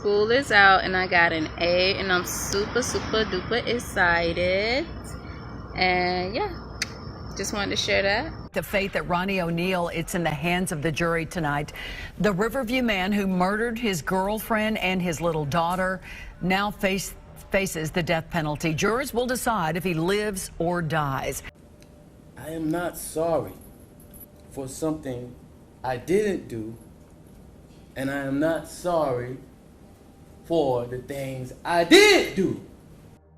School is out and I got an A and I'm super duper excited. And yeah, just wanted to share that. The fate that Ronnie O'Neal, it's in the hands of the jury tonight. The Riverview man who murdered his girlfriend and his little daughter now faces the death penalty. Jurors will decide if he lives or dies. I am not sorry for something I didn't do, and I am not sorry for the things I did do.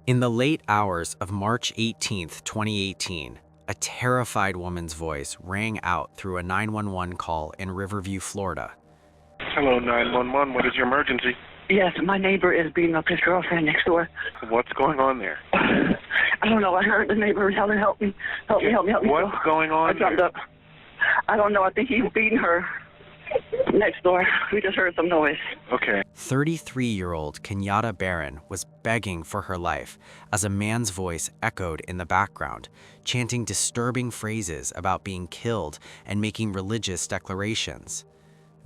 In the late hours of March 18th, 2018, a terrified woman's voice rang out through a 911 call in Riverview, Florida. Hello, 911. What is your emergency? Yes, my neighbor is beating up his girlfriend next door. What's going on there? I don't know. I heard the neighbor yell, help me. Help me. What's going on I jumped there? up. I don't know. I think he's beating her next door. We just heard some noise. Okay. 33-year-old Kenyatta Barron was begging for her life as a man's voice echoed in the background, chanting disturbing phrases about being killed and making religious declarations.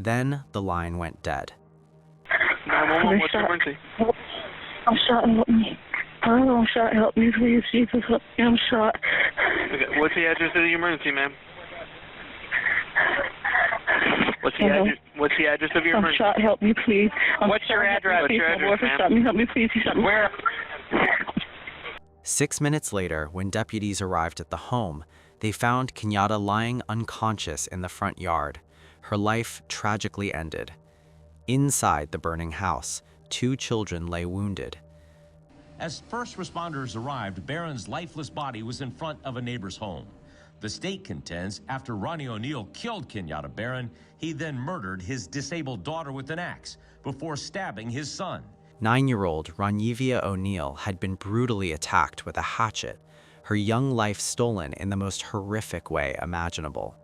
Then the line went dead. 911, what's your emergency? I'm shot. Help me. I'm shot. Help me, please. Jesus, help me. I'm shot. Okay, what's the address of the emergency, ma'am? What's the address of your emergency? I'm shot. Help me, please. What's your address? What's your address, ma'am? Shot me. Help me, please. He shot me. Where? 6 minutes later, when deputies arrived at the home, they found Kenyatta lying unconscious in the front yard. Her life tragically ended. Inside the burning house, 2 children lay wounded. As first responders arrived, Barron's lifeless body was in front of a neighbor's home. The state contends after Ronnie O'Neal killed Kenyatta Barron, he then murdered his disabled daughter with an axe before stabbing his son. 9-year-old Ronnie O'Neal had been brutally attacked with a hatchet, her young life stolen in the most horrific way imaginable.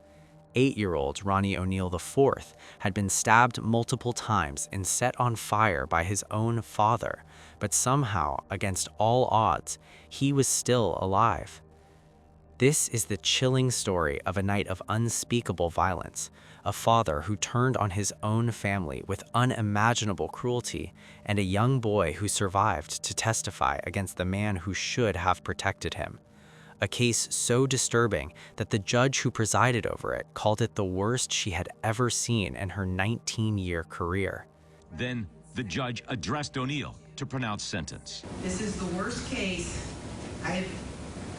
8-year-old Ronnie O'Neal IV had been stabbed multiple times and set on fire by his own father, but somehow, against all odds, he was still alive. This is the chilling story of a night of unspeakable violence, a father who turned on his own family with unimaginable cruelty, and a young boy who survived to testify against the man who should have protected him. A case so disturbing that the judge who presided over it called it the worst she had ever seen in her 19-year career. Then the judge addressed O'Neal to pronounce sentence. This is the worst case I've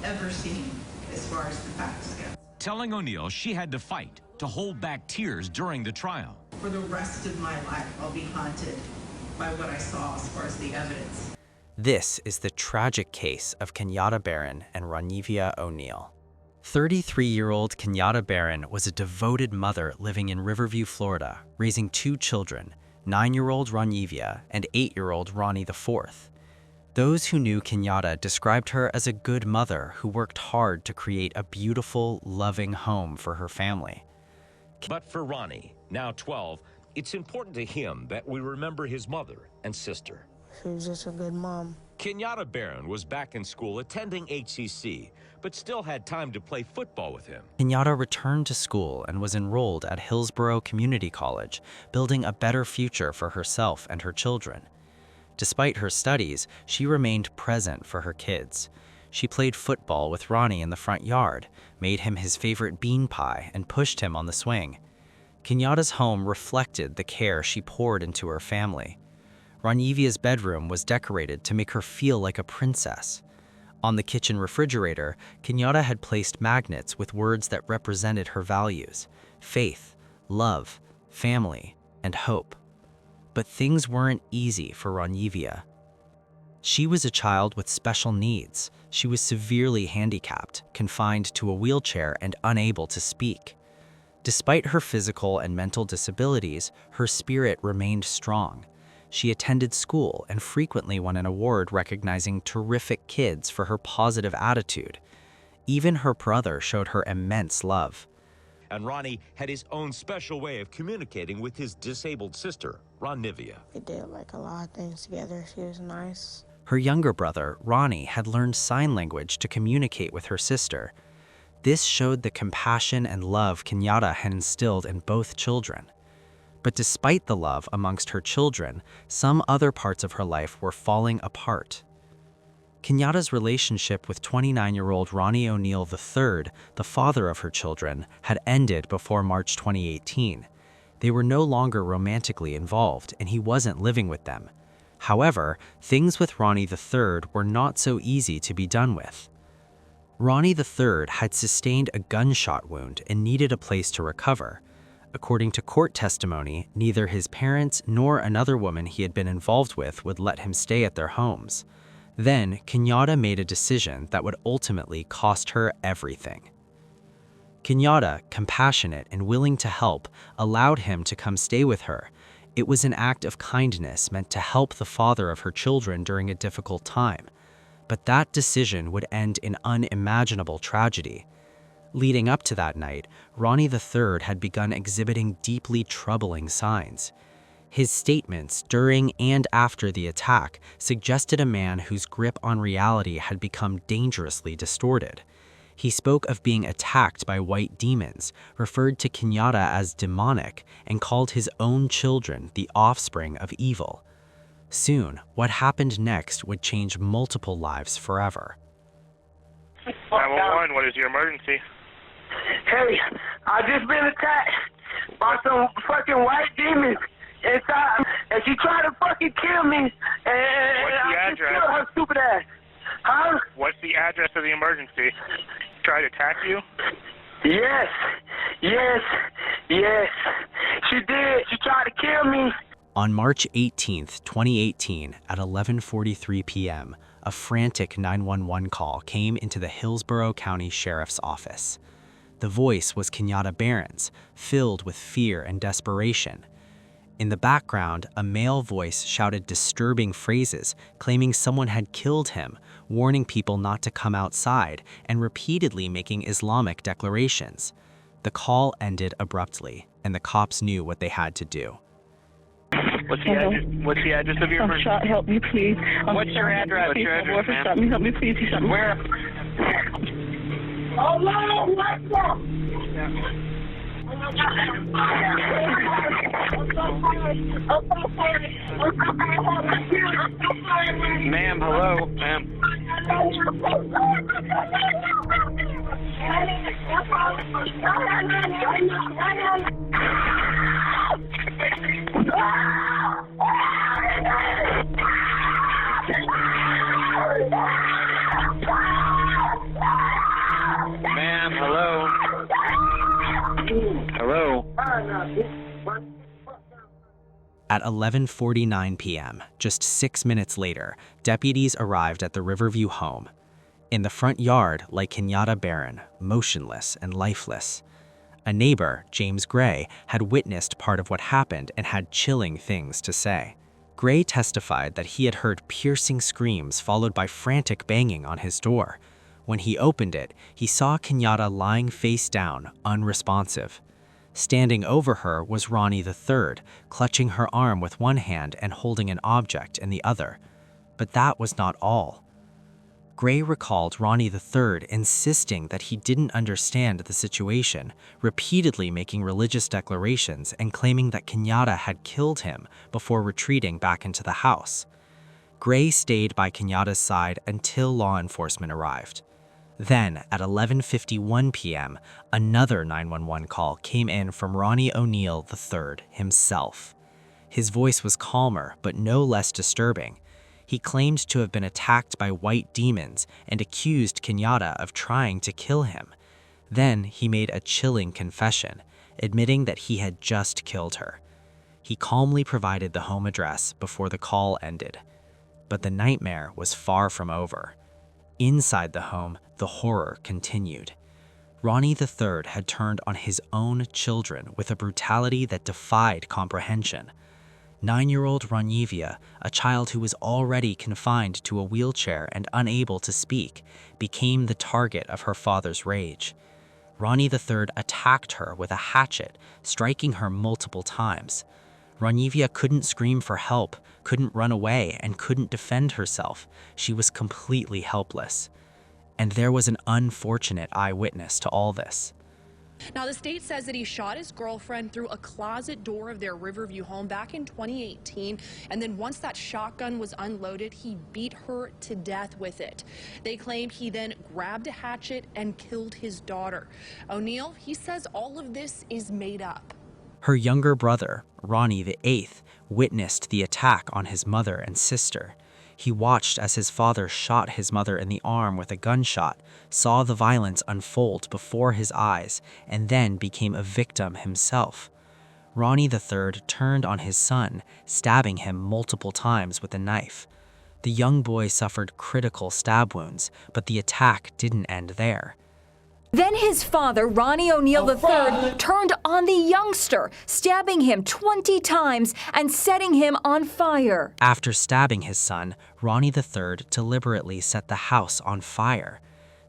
ever seen as far as the facts go. Telling O'Neal she had to fight to hold back tears during the trial. For the rest of my life, I'll be haunted by what I saw as far as the evidence. This is the tragic case of Kenyatta Barron and Ronnie O'Neal. 33-year-old Kenyatta Barron was a devoted mother living in Riverview, Florida, raising 2 children, 9-year-old Ronnie and 8-year-old Ronnie IV. Those who knew Kenyatta described her as a good mother who worked hard to create a beautiful, loving home for her family. But for Ronnie, now 12, it's important to him that we remember his mother and sister. She was just a good mom. Kenyatta Barron was back in school attending HCC, but still had time to play football with him. Kenyatta returned to school and was enrolled at Hillsborough Community College, building a better future for herself and her children. Despite her studies, she remained present for her kids. She played football with Ronnie in the front yard, made him his favorite bean pie, and pushed him on the swing. Kenyatta's home reflected the care she poured into her family. Ronnie's bedroom was decorated to make her feel like a princess. On the kitchen refrigerator, Kenyatta had placed magnets with words that represented her values: faith, love, family, and hope. But things weren't easy for Ronnie. She was a child with special needs. She was severely handicapped, confined to a wheelchair, and unable to speak. Despite her physical and mental disabilities, her spirit remained strong. She attended school and frequently won an award recognizing terrific kids for her positive attitude. Even her brother showed her immense love. And Ronnie had his own special way of communicating with his disabled sister, Ronnie. We did like a lot of things together. She was nice. Her younger brother, Ronnie, had learned sign language to communicate with her sister. This showed the compassion and love Kenyatta had instilled in both children. But despite the love amongst her children, some other parts of her life were falling apart. Kenyatta's relationship with 29-year-old Ronnie O'Neal III, the father of her children, had ended before March 2018. They were no longer romantically involved, and he wasn't living with them. However, things with Ronnie III were not so easy to be done with. Ronnie III had sustained a gunshot wound and needed a place to recover. According to court testimony, neither his parents nor another woman he had been involved with would let him stay at their homes. Then, Kenyatta made a decision that would ultimately cost her everything. Kenyatta, compassionate and willing to help, allowed him to come stay with her. It was an act of kindness meant to help the father of her children during a difficult time. But that decision would end in unimaginable tragedy. Leading up to that night, Ronnie III had begun exhibiting deeply troubling signs. His statements during and after the attack suggested a man whose grip on reality had become dangerously distorted. He spoke of being attacked by white demons, referred to Kenyatta as demonic, and called his own children the offspring of evil. Soon, what happened next would change multiple lives forever. 911, what is your emergency? Hey, I just been attacked by some fucking white demons inside, and she tried to fucking kill me, and What's the I just address? killed her stupid ass. Huh? What's the address of the emergency? Try to attack you? Yes, yes, yes. She did. She tried to kill me. On March 18, 2018, at 11:43 p.m., a frantic 911 call came into the Hillsborough County Sheriff's Office. The voice was Kenyatta Barron's, filled with fear and desperation. In the background, a male voice shouted disturbing phrases, claiming someone had killed him, warning people not to come outside, and repeatedly making Islamic declarations. The call ended abruptly, and the cops knew what they had to do. What's the address of your I'm emergency? shot. Help me, please. What's your address? What's your address, ma'am? Stop me. Help me, please. He shot me. Where? Oh, no, what the? Ma'am, hello, ma'am. Ma'am, hello. Hello. At 11:49 p.m., just 6 minutes later, deputies arrived at the Riverview home. In the front yard lay Kenyatta Barron, motionless and lifeless. A neighbor, James Gray, had witnessed part of what happened and had chilling things to say. Gray testified that he had heard piercing screams followed by frantic banging on his door. When he opened it, he saw Kenyatta lying face down, unresponsive. Standing over her was Ronnie III, clutching her arm with one hand and holding an object in the other. But that was not all. Gray recalled Ronnie III insisting that he didn't understand the situation, repeatedly making religious declarations and claiming that Kenyatta had killed him before retreating back into the house. Gray stayed by Kenyatta's side until law enforcement arrived. Then, at 11:51 p.m., another 911 call came in from Ronnie O'Neal III himself. His voice was calmer, but no less disturbing. He claimed to have been attacked by white demons and accused Kenyatta of trying to kill him. Then he made a chilling confession, admitting that he had just killed her. He calmly provided the home address before the call ended. But the nightmare was far from over. Inside the home, the horror continued. Ronnie III had turned on his own children with a brutality that defied comprehension. 9-year-old Ronivia, a child who was already confined to a wheelchair and unable to speak, became the target of her father's rage. Ronnie III attacked her with a hatchet, striking her multiple times. Ronivia couldn't scream for help, couldn't run away, and couldn't defend herself. She was completely helpless. And there was an unfortunate eyewitness to all this. Now, the state says that he shot his girlfriend through a closet door of their Riverview home back in 2018, and then once that shotgun was unloaded, he beat her to death with it. They claimed he then grabbed a hatchet and killed his daughter. O'Neal, he says all of this is made up. Her younger brother, Ronnie VIII, witnessed the attack on his mother and sister. He watched as his father shot his mother in the arm with a gunshot, saw the violence unfold before his eyes, and then became a victim himself. Ronnie III turned on his son, stabbing him multiple times with a knife. The young boy suffered critical stab wounds, but the attack didn't end there. Then his father, Ronnie O'Neal III, turned on the youngster, stabbing him 20 times and setting him on fire. After stabbing his son, Ronnie III deliberately set the house on fire.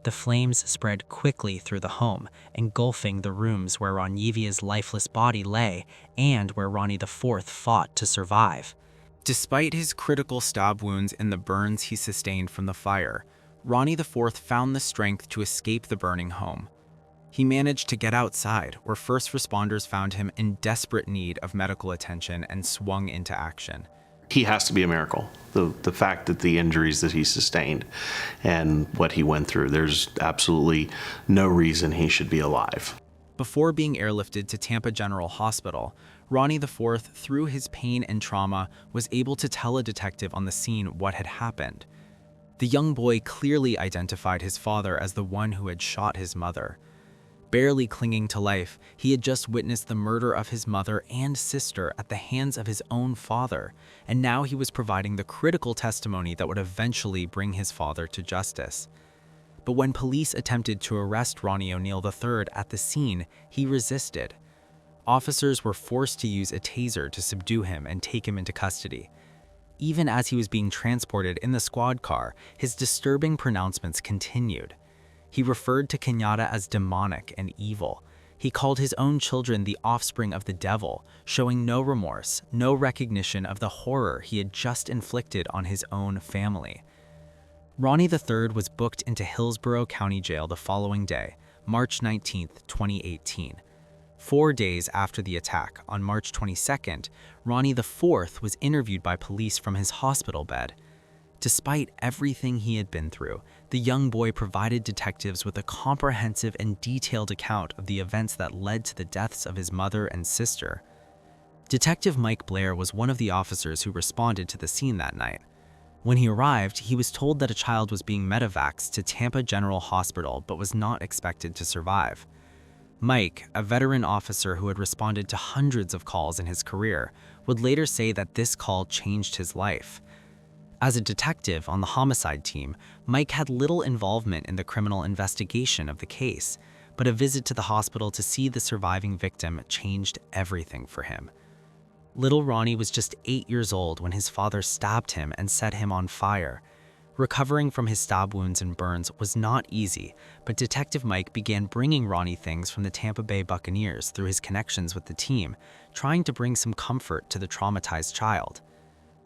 The flames spread quickly through the home, engulfing the rooms where Ronyevia's lifeless body lay and where Ronnie IV fought to survive. Despite his critical stab wounds and the burns he sustained from the fire, Ronnie IV found the strength to escape the burning home. He managed to get outside, where first responders found him in desperate need of medical attention and swung into action. He has to be a miracle. The fact that the injuries that he sustained and what he went through, there's absolutely no reason he should be alive. Before being airlifted to Tampa General Hospital, Ronnie IV, through his pain and trauma, was able to tell a detective on the scene what had happened. The young boy clearly identified his father as the one who had shot his mother. Barely clinging to life, he had just witnessed the murder of his mother and sister at the hands of his own father, and now he was providing the critical testimony that would eventually bring his father to justice. But when police attempted to arrest Ronnie O'Neal III at the scene, he resisted. Officers were forced to use a taser to subdue him and take him into custody. Even as he was being transported in the squad car, his disturbing pronouncements continued. He referred to Kenyatta as demonic and evil. He called his own children the offspring of the devil, showing no remorse, no recognition of the horror he had just inflicted on his own family. Ronnie III was booked into Hillsborough County Jail the following day, March 19, 2018. 4 days after the attack, on March 22nd, Ronnie IV was interviewed by police from his hospital bed. Despite everything he had been through, the young boy provided detectives with a comprehensive and detailed account of the events that led to the deaths of his mother and sister. Detective Mike Blair was one of the officers who responded to the scene that night. When he arrived, he was told that a child was being medevaxed to Tampa General Hospital but was not expected to survive. Mike, a veteran officer who had responded to hundreds of calls in his career, would later say that this call changed his life. As a detective on the homicide team, Mike had little involvement in the criminal investigation of the case, but a visit to the hospital to see the surviving victim changed everything for him. Little Ronnie was just 8 years old when his father stabbed him and set him on fire. Recovering from his stab wounds and burns was not easy, but Detective Mike began bringing Ronnie things from the Tampa Bay Buccaneers through his connections with the team, trying to bring some comfort to the traumatized child.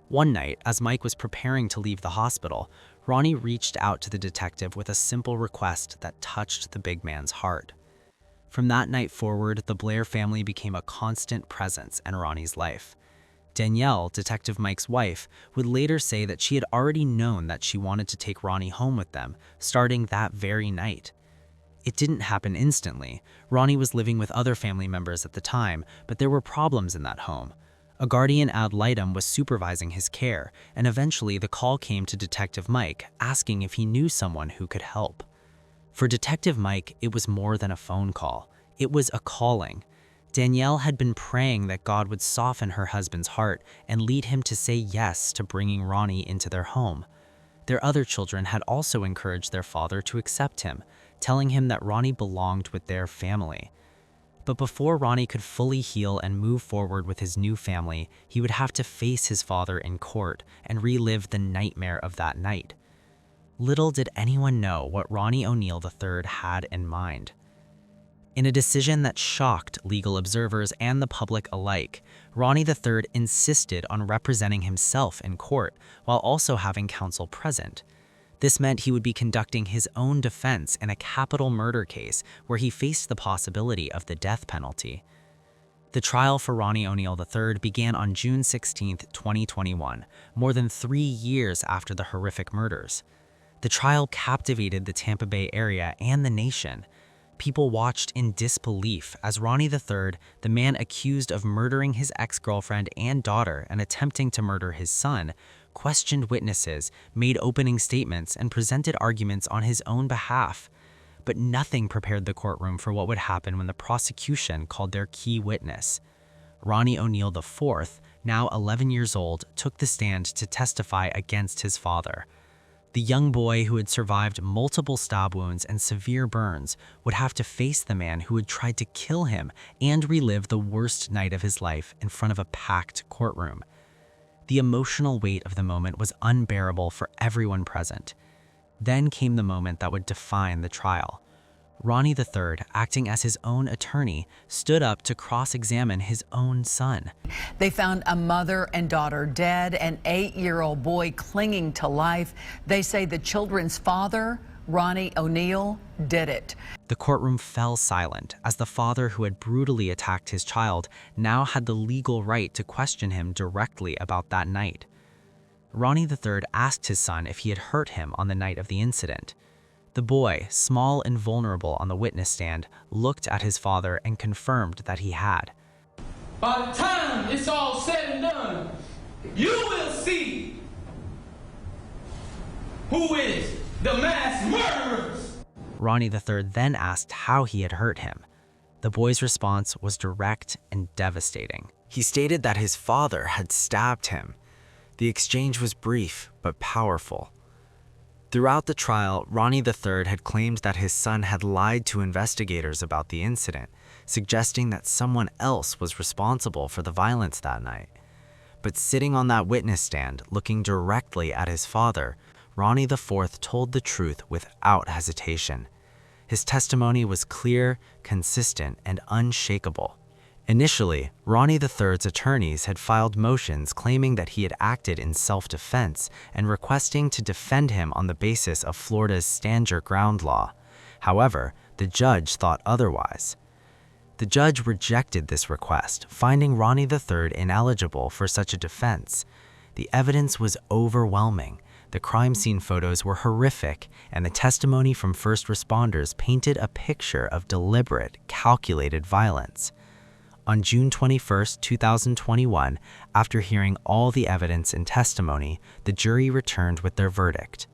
One night, as Mike was preparing to leave the hospital, Ronnie reached out to the detective with a simple request that touched the big man's heart. From that night forward, the Blair family became a constant presence in Ronnie's life. Danielle, Detective Mike's wife, would later say that she had already known that she wanted to take Ronnie home with them, starting that very night. It didn't happen instantly. Ronnie was living with other family members at the time, but there were problems in that home. A guardian ad litem was supervising his care, and eventually the call came to Detective Mike, asking if he knew someone who could help. For Detective Mike, it was more than a phone call. It was a calling. Danielle had been praying that God would soften her husband's heart and lead him to say yes to bringing Ronnie into their home. Their other children had also encouraged their father to accept him, telling him that Ronnie belonged with their family. But before Ronnie could fully heal and move forward with his new family, he would have to face his father in court and relive the nightmare of that night. Little did anyone know what Ronnie O'Neal III had in mind. In a decision that shocked legal observers and the public alike, Ronnie III insisted on representing himself in court while also having counsel present. This meant he would be conducting his own defense in a capital murder case where he faced the possibility of the death penalty. The trial for Ronnie O'Neal III began on June 16, 2021, more than 3 years after the horrific murders. The trial captivated the Tampa Bay area and the nation. People watched in disbelief as Ronnie III, the man accused of murdering his ex-girlfriend and daughter and attempting to murder his son, questioned witnesses, made opening statements, and presented arguments on his own behalf. But nothing prepared the courtroom for what would happen when the prosecution called their key witness. Ronnie O'Neal IV, now 11 years old, took the stand to testify against his father. The young boy who had survived multiple stab wounds and severe burns would have to face the man who had tried to kill him and relive the worst night of his life in front of a packed courtroom. The emotional weight of the moment was unbearable for everyone present. Then came the moment that would define the trial. Ronnie III, acting as his own attorney, stood up to cross-examine his own son. They found a mother and daughter dead, an 8-year-old boy clinging to life. They say the children's father, Ronnie O'Neal, did it. The courtroom fell silent as the father who had brutally attacked his child now had the legal right to question him directly about that night. Ronnie III asked his son if he had hurt him on the night of the incident. The boy, small and vulnerable on the witness stand, looked at his father and confirmed that he had. By the time it's all said and done, you will see who is the mass murderers. Ronnie III then asked how he had hurt him. The boy's response was direct and devastating. He stated that his father had stabbed him. The exchange was brief but powerful. Throughout the trial, Ronnie III had claimed that his son had lied to investigators about the incident, suggesting that someone else was responsible for the violence that night. But sitting on that witness stand, looking directly at his father, Ronnie IV told the truth without hesitation. His testimony was clear, consistent, and unshakable. Initially, Ronnie III's attorneys had filed motions claiming that he had acted in self-defense and requesting to defend him on the basis of Florida's stand your ground law. However, the judge thought otherwise. The judge rejected this request, finding Ronnie III ineligible for such a defense. The evidence was overwhelming. The crime scene photos were horrific, and the testimony from first responders painted a picture of deliberate, calculated violence. On June 21, 2021, after hearing all the evidence and testimony, the jury returned with their verdict.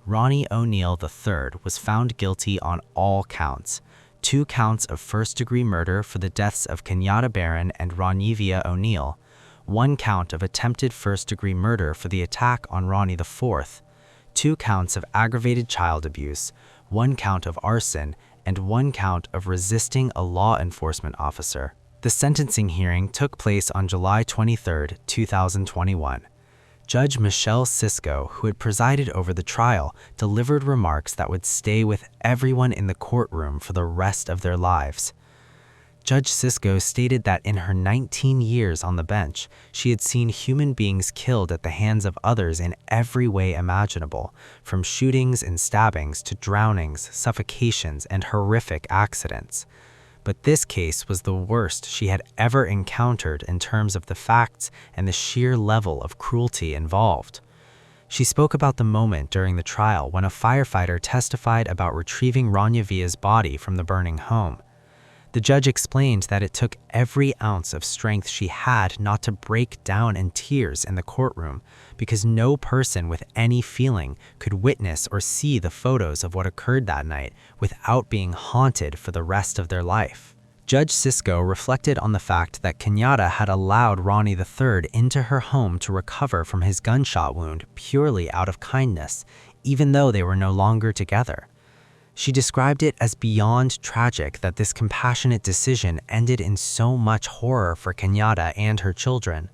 Ronnie O'Neal III was found guilty on all counts: 2 counts of first-degree murder for the deaths of Kenyatta Barron and Ronnie O'Neal, 1 count of attempted first-degree murder for the attack on Ronnie IV, 2 counts of aggravated child abuse, 1 count of arson, and 1 count of resisting a law enforcement officer. The sentencing hearing took place on July 23, 2021. Judge Michelle Cisco, who had presided over the trial, delivered remarks that would stay with everyone in the courtroom for the rest of their lives. Judge Cisco stated that in her 19 years on the bench, she had seen human beings killed at the hands of others in every way imaginable, from shootings and stabbings to drownings, suffocations, and horrific accidents. But this case was the worst she had ever encountered in terms of the facts and the sheer level of cruelty involved. She spoke about the moment during the trial when a firefighter testified about retrieving Ronnie body from the burning home. The judge explained that it took every ounce of strength she had not to break down in tears in the courtroom, because no person with any feeling could witness or see the photos of what occurred that night without being haunted for the rest of their life. Judge Cisco reflected on the fact that Kenyatta had allowed Ronnie III into her home to recover from his gunshot wound purely out of kindness, even though they were no longer together. She described it as beyond tragic that this compassionate decision ended in so much horror for Kenyatta and her children.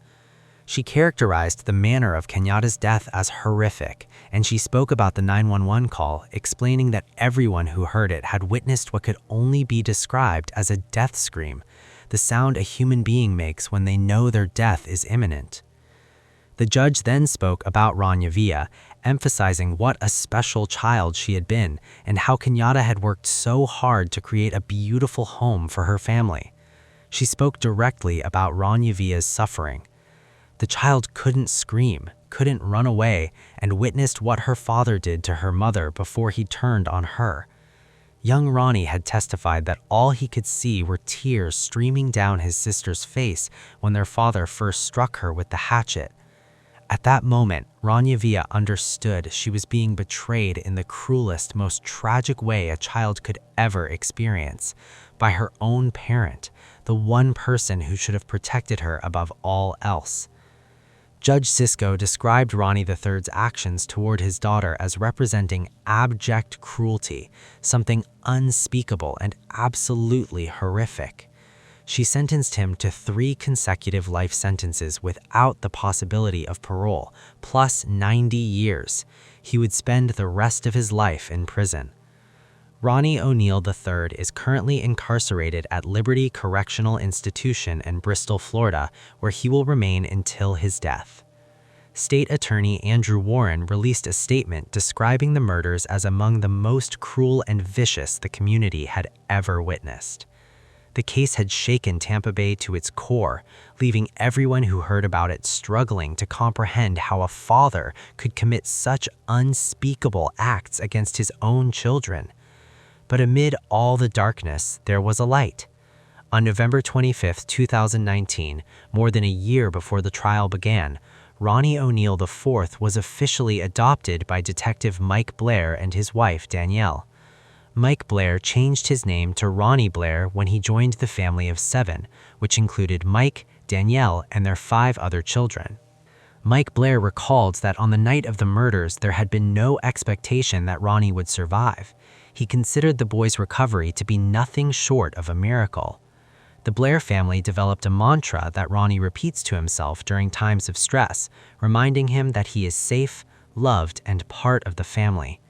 She characterized the manner of Kenyatta's death as horrific, and she spoke about the 911 call, explaining that everyone who heard it had witnessed what could only be described as a death scream, the sound a human being makes when they know their death is imminent. The judge then spoke about Rania, emphasizing what a special child she had been and how Kenyatta had worked so hard to create a beautiful home for her family. She spoke directly about Rania's suffering. The child couldn't scream, couldn't run away, and witnessed what her father did to her mother before he turned on her. Young Ronnie had testified that all he could see were tears streaming down his sister's face when their father first struck her with the hatchet. At that moment, Rania understood she was being betrayed in the cruelest, most tragic way a child could ever experience, by her own parent, the one person who should have protected her above all else. Judge Sisko described Ronnie III's actions toward his daughter as representing abject cruelty, something unspeakable and absolutely horrific. She sentenced him to 3 consecutive life sentences without the possibility of parole, plus 90 years. He would spend the rest of his life in prison. Ronnie O'Neal III is currently incarcerated at Liberty Correctional Institution in Bristol, Florida, where he will remain until his death. State Attorney Andrew Warren released a statement describing the murders as among the most cruel and vicious the community had ever witnessed. The case had shaken Tampa Bay to its core, leaving everyone who heard about it struggling to comprehend how a father could commit such unspeakable acts against his own children. But amid all the darkness, there was a light. On November 25, 2019, more than a year before the trial began, Ronnie O'Neal IV was officially adopted by Detective Mike Blair and his wife, Danielle. Mike Blair changed his name to Ronnie Blair when he joined the family of 7, which included Mike, Danielle, and their 5 other children. Mike Blair recalled that on the night of the murders, there had been no expectation that Ronnie would survive. He considered the boy's recovery to be nothing short of a miracle. The Blair family developed a mantra that Ronnie repeats to himself during times of stress, reminding him that he is safe, loved, and part of the family.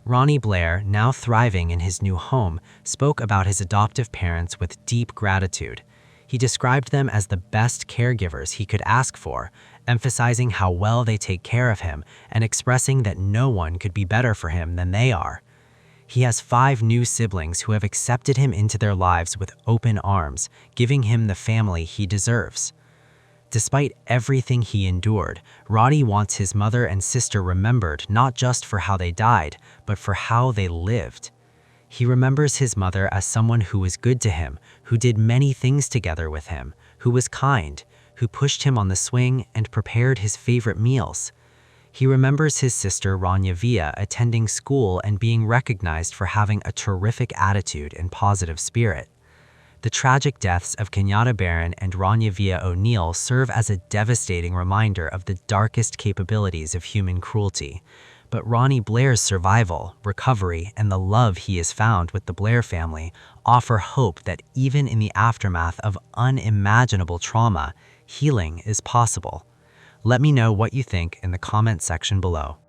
Ronnie Blair, now thriving in his new home, spoke about his adoptive parents with deep gratitude. He described them as the best caregivers he could ask for, emphasizing how well they take care of him and expressing that no one could be better for him than they are. He has 5 new siblings who have accepted him into their lives with open arms, giving him the family he deserves. Despite everything he endured, Ronnie wants his mother and sister remembered not just for how they died, but for how they lived. He remembers his mother as someone who was good to him, who did many things together with him, who was kind, who pushed him on the swing and prepared his favorite meals. He remembers his sister Rania attending school and being recognized for having a terrific attitude and positive spirit. The tragic deaths of Kenyatta Barron and Rania O'Neal serve as a devastating reminder of the darkest capabilities of human cruelty. But Ronnie Blair's survival, recovery, and the love he has found with the Blair family offer hope that even in the aftermath of unimaginable trauma, healing is possible. Let me know what you think in the comment section below.